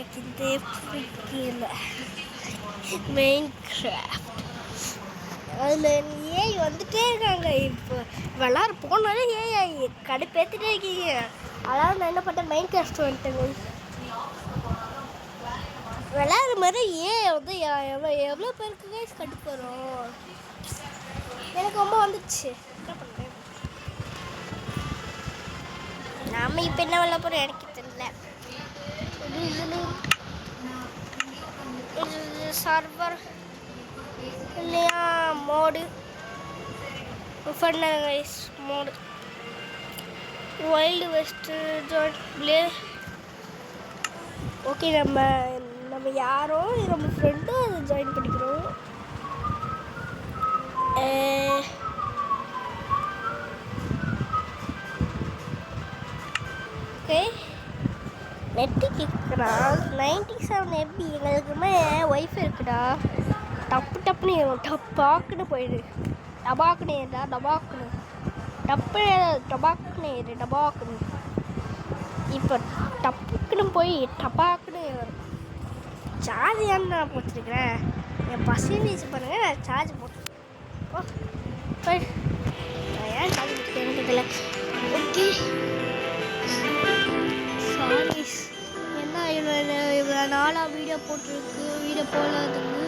எனக்கு இந்த பிடிக்கல. மெயின் கிராஃப்ட் அதில் ஏஐ வந்துட்டே இருக்காங்க. இப்போ விளாட போனாலே ஏஐ கடுப்பேற்றிட்டே இருக்கீங்க. அதாவது நான் என்ன பண்ணேன், மெயின் கிராஃப்ட் வந்துட்டேங்க. விளையாடுற மாதிரி ஏஐ வந்து எவ்வளோ பேருக்கு கைஸ் கடுப்பு வரும். எனக்கு ரொம்ப வந்துடுச்சு. என்ன பண்ணுறேன், நாம இப்போ என்ன விளையாட போகிறோம் எனக்கு தெரியல. இது சர்வர் இல்லையா மோடு பண்ண guys. Mod wild west join play. Okay, நம்ம யாரோ நம்ம ஃப்ரெண்டும் அதை ஜாயின் பண்ணிக்கிறோம். ஓகே, நெட்டு கேட்குறான். 97 MB எங்களுக்குமே ஒய்ஃபை இருக்குடா. டப்புன்னு டப்பாக்குன்னு போயிடு. டபாக்குன்னு ஏறா, டபாக்குன்னு டப்பாக்குன்னு இப்போ டப்புக்குன்னு போய் டப்பாக்குன்னு வரும். சார்ஜ் ஏன்னு நான் போட்டுருக்கிறேன். என் பர்சன்டேஜ் பண்ணுங்கள், நான் சார்ஜ் போய் நான் ஏன் சார்ஜ் போட்டுருக்கேன்னு தெரியல. Okay sorry. என்ன இவ்வளோ நாளாக வீடியோ போட்டிருக்கு, வீடியோ போடாததுக்கு.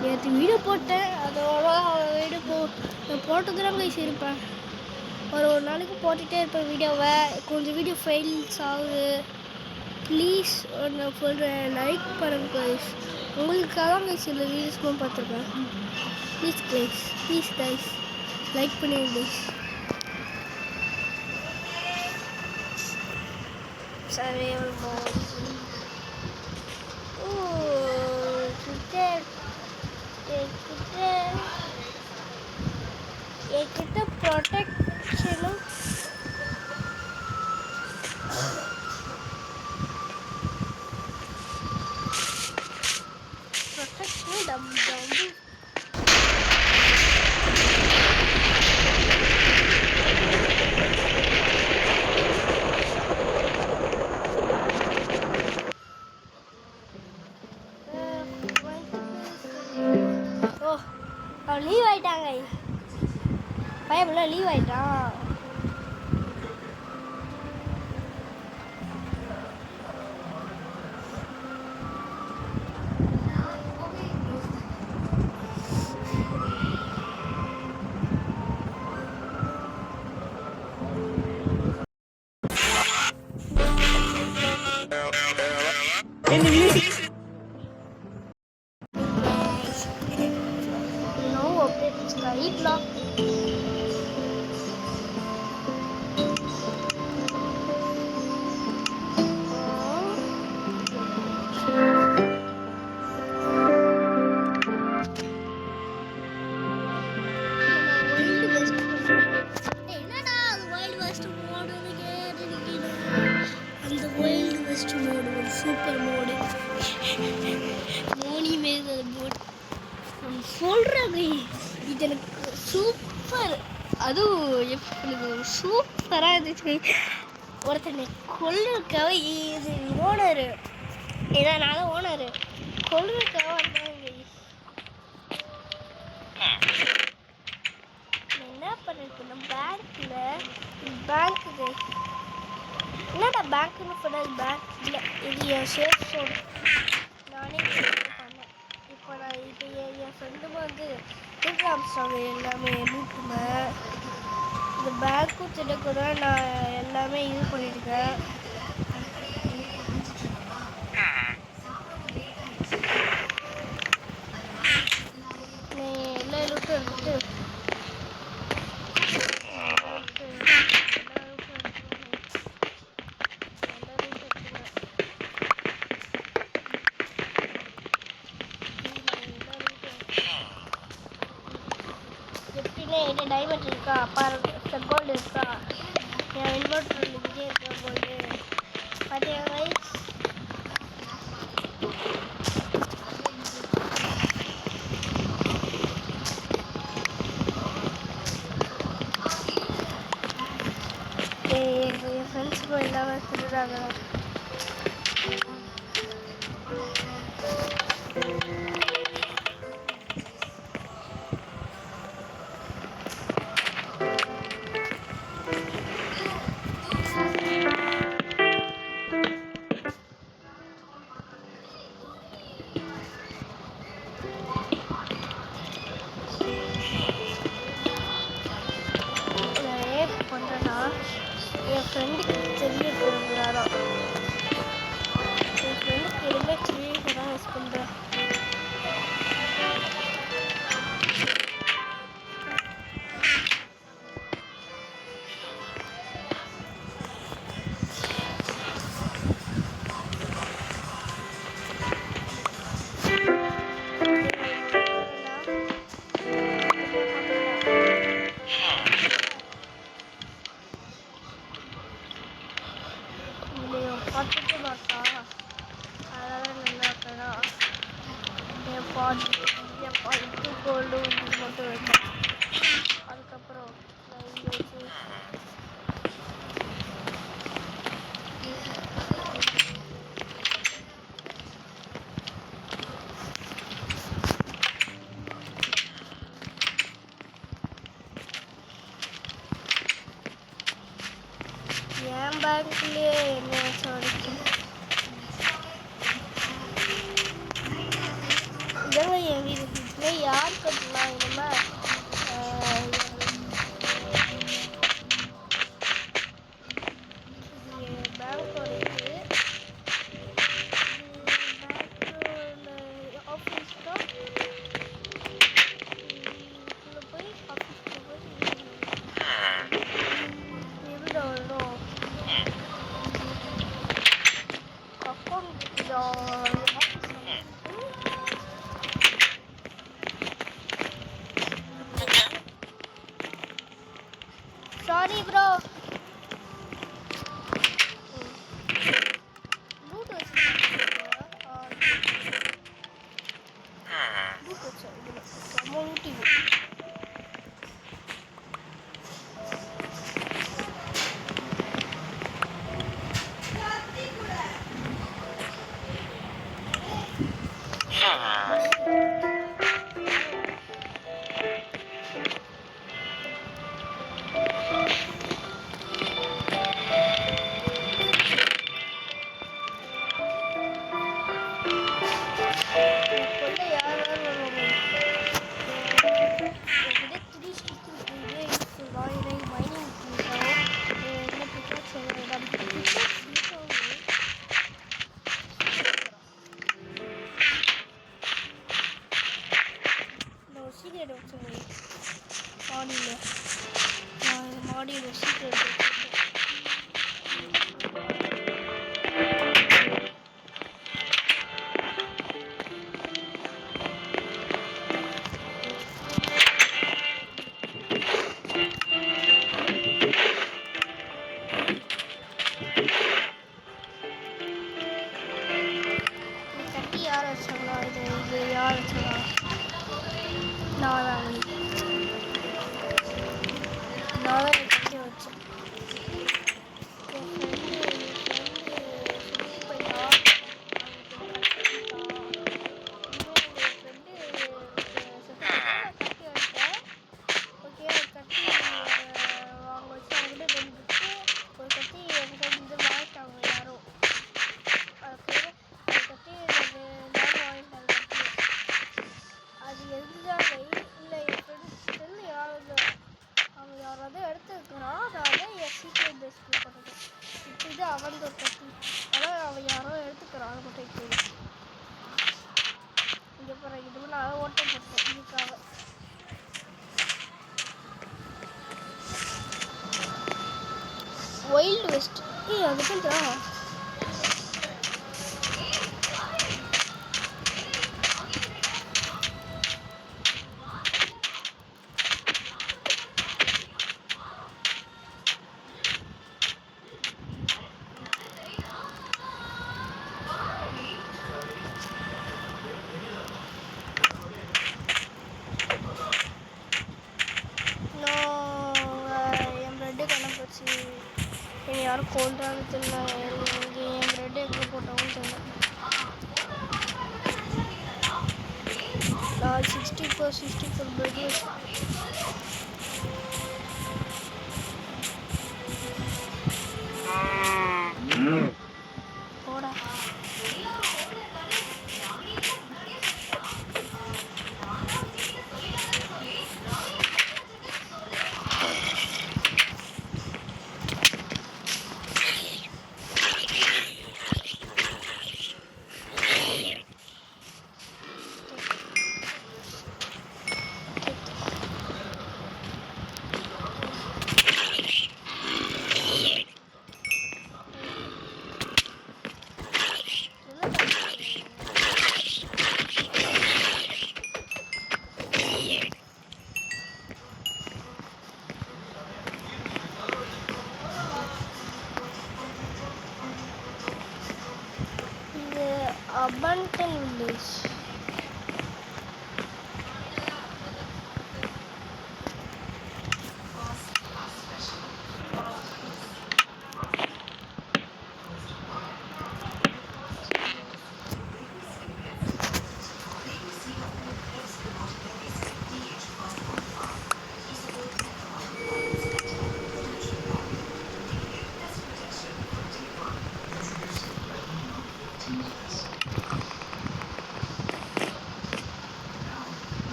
நேற்று வீடியோ போட்டேன், அதோட வீடியோ போட்டுக்கிறேன் கைஸ். இருப்பேன் ஒரு நாளைக்கு போட்டுகிட்டே இருப்பேன் வீடியோவை. கொஞ்சம் வீடியோ ஃபெயில்ஸ் ஆகுது. ப்ளீஸ் நான் சொல்கிறேன், லைக் பண்ணுங்க கைஸ். உங்களுக்காக தான் கைஸ் இந்த வீடியோஸ்லாம் பார்த்துருக்கேன். ப்ளீஸ் கைஸ் லைக் பண்ணுங்க கைஸ். Survival mode. என்கிட்ட ப்ரொடெக்ஷனும் டம்பு லீவ் ஆயிட்டாங்க. பயமில்ல, லீவ் ஆயிட்டான். சூப்பர் மோடு மோனி மேல் மோட் சொல்கிறாங்க. இது எனக்கு சூப்பர், அதுவும் எப்படி சூப்பராக இருந்துச்சு. ஒருத்தனை கொள்ளுக்காக இது ஓனரு, இதனால ஓனரு கொள்ளுக்காக வந்தாங்க. என்ன பண்ணிருக்கேன் பேங்க்கு என்னடா பேங்க்னு சொன்னது, பேங்க் இல்லை, இது என் சேஃப் ஜோன். நானே பண்ணேன். இப்போ நான் என் ஃப்ரெண்டுமே வந்து காமிச்சாங்க எல்லாமே லூட்டுமே. இந்த பேங்க்கும் திடக்கூட நான் எல்லாமே இது பண்ணியிருக்கேன். எல்லா லூட்டும் எடுத்துட்டு டைமண்ட் இருக்கா, கோல்டு இருக்கா, என் இன்வெர்டர் இருந்துக்கிட்டே இருக்கா கோல்டு. பார்த்தீங்க கைஸ், என் ஃப்ரெண்ட்ஸுக்கும் எல்லாமே சொல்லுறாங்க. பார்த்துக்க மாட்டா, அதனால் நல்லா இருக்கா என் பாட்டு கோல்டு மட்டும் வைப்பேன். அதுக்கப்புறம் நான் இங்கே வச்சு என் பேங்க்லேயே என்ன வச்சு வரைக்கும் இதெல்லாம் என் வீடு. இதில் யார் கட்டலாம் இனிமேல் பேங்க்கோட இது பேங்க்கோட ஆஃபீஸ் தான். இதில் போய் ஆஃபீஸில் போய் எவ்வளோ வரும் அக்கௌண்ட் சாரி ப்ரோ மாடியில் சீக்கிரம் கட்டி யார் வச்சாங்களா? இது யார் வச்சாங்களா? நான் தான் கட்டி வச்சேன். என் ஃப்ரெண்டு போயிட்டா. கட்டி வச்சேன். ஓகே கட்டி அவங்க வச்சு அவங்ககிட்ட கொண்டுட்டு ஒரு கட்டி என்கிட்ட வந்து வாங்கிட்டாங்க யாரும். அதுக்கப்புறம் அது கட்டி நானும் வாங்கிட்டாங்க கட்டி. அது எதுதான் இல்லை என் ஃப்ரெண்ட்ஸ் தெரிஞ்சு யாரும் அவன் யாராவது எடுத்துருக்கிறான். அதனால என் சீக்கிரம் பெஸ்ட்டில் போட்டது. இப்போ இது அவன் ஒரு கட்டி. ஆனால் அவன் யாரோ எடுத்துக்கிறான். அது மட்டும் இப்போ இங்கே போகிற இதுவும் நான் ஓட்டம் போட்டேன் இதுக்காக. வைல்டு வெஸ்ட் அதுக்கும் தான் என் பிரெட்டு கண்ண போச்சு. என் யாரும் கோல்டானு தெரியல. இங்கே என் பிரெட்டு எங்கே போட்டாவும் தெரியல. நான் 64 பிரெட் வச்சு போடா. Abandon village.